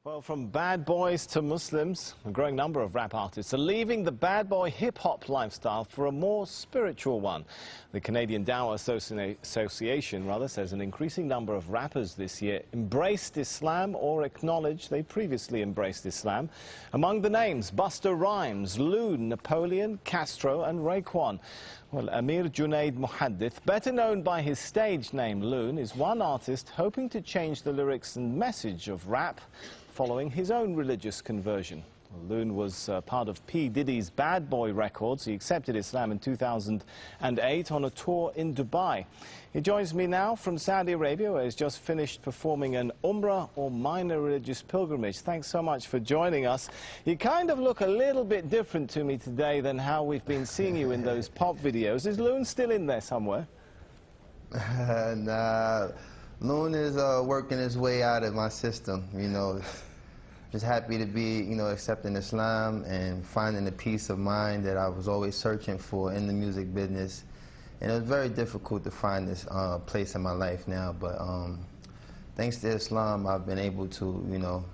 Well, from bad boys to Muslims, a growing number of rap artists are leaving the bad boy hip-hop lifestyle for a more spiritual one. The Canadian Dawah Association says an increasing number of rappers this year embraced Islam or acknowledged they previously embraced Islam. Among the names, Busta Rhymes, Loon, Napoleon, Castro and Raekwon. Well, Amir Junaid Muhaddith, better known by his stage name Loon, is one artist hoping to change the lyrics and message of rap following his own religious conversion. Loon was part of P. Diddy's Bad Boy Records. He accepted Islam in 2008 on a tour in Dubai. He joins me now from Saudi Arabia, where he's just finished performing an Umrah or minor religious pilgrimage. Thanks so much for joining us. You kind of look a little bit different to me today than how we've been seeing you in those pop videos. Is Loon still in there somewhere? Nah, Loon is working his way out of my system, you know. Just happy to be, accepting Islam and finding the peace of mind that I was always searching for in the music business. And it was very difficult to find this place in my life now, but thanks to Islam, I've been able to,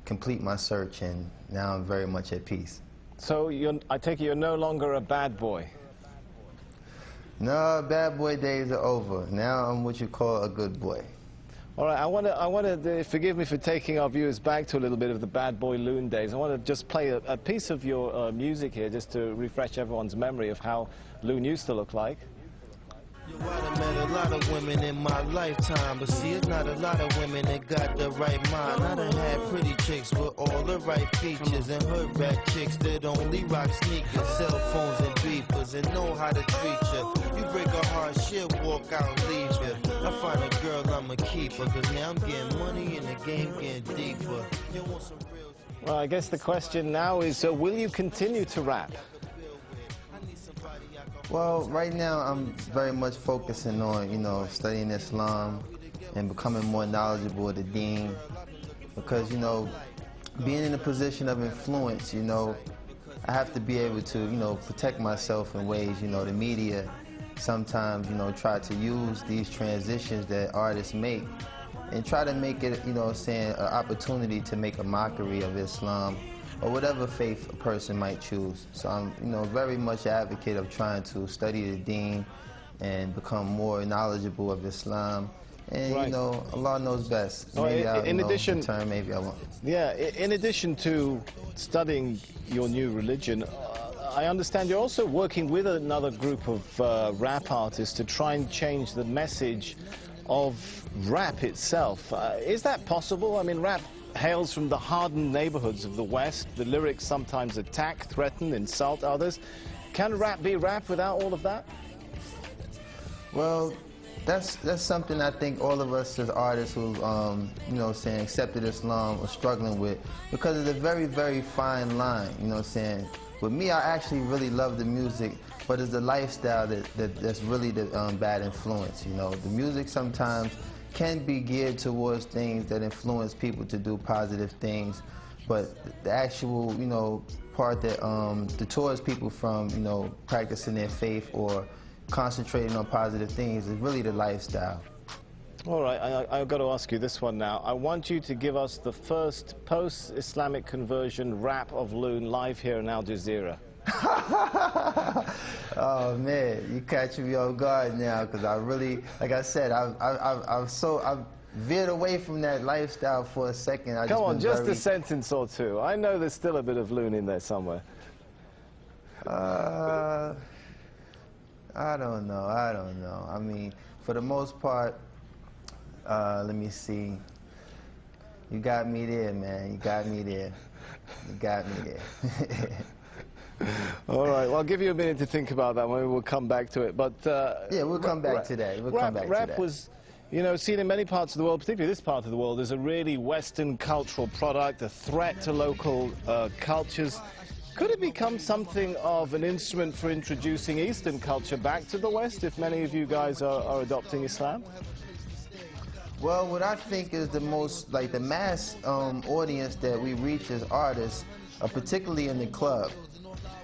complete my search, and now I'm very much at peace. So I take it you're no longer a bad boy? No, bad boy days are over. Now I'm what you call a good boy. All right, I want to forgive me for taking our viewers back to a little bit of the Bad Boy Loon days. I want to just play a piece of your music here, just to refresh everyone's memory of how Loon used to look like. I met a lot of women in my lifetime, but see, it's not a lot of women that got the right mind. I done had pretty chicks with all the right features, and hood rat chicks that only rock sneakers, cell phones and beepers, and know how to treat you. You break a heart, she'll walk out and leave you. I find a girl, I'ma keep her, cause now I'm getting money and the game getting deeper. You want some real... Well, I guess the question now is, will you continue to rap? Well, right now I'm very much focusing on, studying Islam and becoming more knowledgeable of the deen. Because, being in a position of influence, I have to be able to, protect myself in ways, the media sometimes, try to use these transitions that artists make and try to make it, an opportunity to make a mockery of Islam or whatever faith a person might choose. So I'm, very much an advocate of trying to study the deen and become more knowledgeable of Islam. And, right. Allah knows best. Maybe in addition, maybe I won't. Yeah, in addition to studying your new religion, I understand you're also working with another group of rap artists to try and change the message of rap itself. Is that possible? I mean, rap hails from the hardened neighborhoods of the West. The lyrics sometimes attack, threaten, insult others. Can rap be rap without all of that? Well, that's something I think all of us as artists who, accepted Islam are struggling with, because it's a very, very fine line, With me, I actually really love the music, but it's the lifestyle that's really the bad influence, The music sometimes can be geared towards things that influence people to do positive things, but the actual, part that deters people from, practicing their faith or concentrating on positive things is really the lifestyle. All right, I've got to ask you this one now. I want you to give us the first post-Islamic conversion rap of Loon live here in Al Jazeera. Oh man, you catching me off guard now, because I really, like I said, I've veered away from that lifestyle for a second. Come on, just a sentence or two. I know there's still a bit of Loon in there somewhere. I don't know. I mean, for the most part, let me see. You got me there, man. You got me there. All right, well, I'll give you a minute to think about that. Maybe we'll come back to it. But yeah, we'll come back to that. Rap was, seen in many parts of the world, particularly this part of the world, as a really Western cultural product, a threat to local cultures. Could it become something of an instrument for introducing Eastern culture back to the West, if many of you guys are adopting Islam? Well, what I think is the most, the mass audience that we reach as artists, particularly in the club.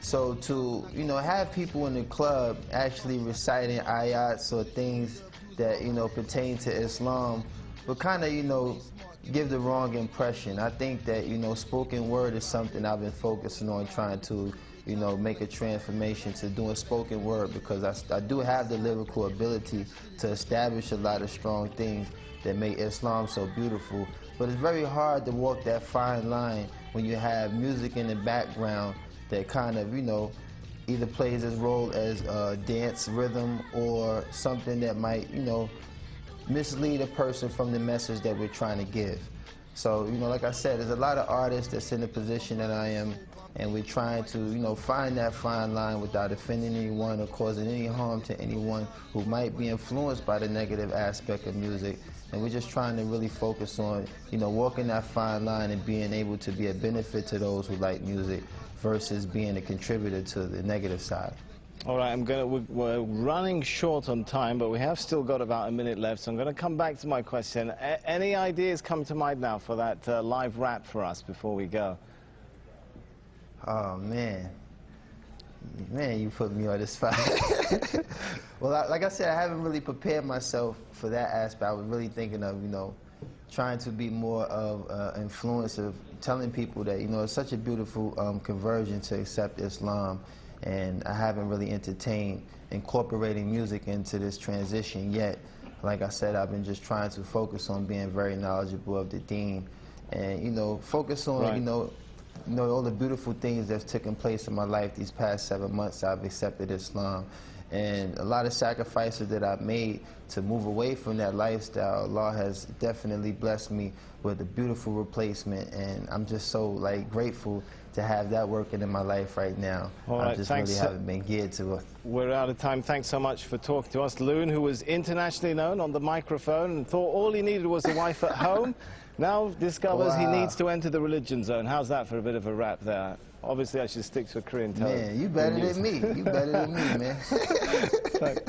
So to, have people in the club actually reciting ayats or things that, pertain to Islam would kind of, you know, give the wrong impression. I think that, you know, spoken word is something I've been focusing on, trying to, you know, make a transformation to doing spoken word, because I do have the lyrical ability to establish a lot of strong things that make Islam so beautiful. But it's very hard to walk that fine line when you have music in the background that kind of, you know, either plays its role as a dance rhythm or something that might, you know, mislead a person from the message that we're trying to give. So, you know, like I said, there's a lot of artists that's in the position that I am, and we're trying to, you know, find that fine line without offending anyone or causing any harm to anyone who might be influenced by the negative aspect of music. And we're just trying to really focus on, you know, walking that fine line and being able to be a benefit to those who like music versus being a contributor to the negative side. All right, we're running short on time, but we have still got about a minute left, so I'm going to come back to my question. Any ideas come to mind now for that live rap for us before we go? Oh, man. Man, you put me on the spot. Well, like I said, I haven't really prepared myself for that aspect. I was really thinking of, you know, trying to be more of influence of telling people that, you know, it's such a beautiful conversion to accept Islam. And I haven't really entertained incorporating music into this transition yet. Like I said, I've been just trying to focus on being very knowledgeable of the deen, and, you know, focus on, right, you know, all the beautiful things that's taken place in my life these past 7 months. I've accepted Islam, and a lot of sacrifices that I've made to move away from that lifestyle. Allah has definitely blessed me with a beautiful replacement, and I'm just so, like, grateful to have that working in my life right now. All right, I just really haven't been geared to it. We're out of time. Thanks so much for talking to us. Loon, who was internationally known on the microphone and thought all he needed was a wife at home, now discovers he needs to enter the religion zone. How's that for a bit of a rap there? Obviously, I should stick to a Korean tone. Man, you better than me. You better than me, man. Thanks.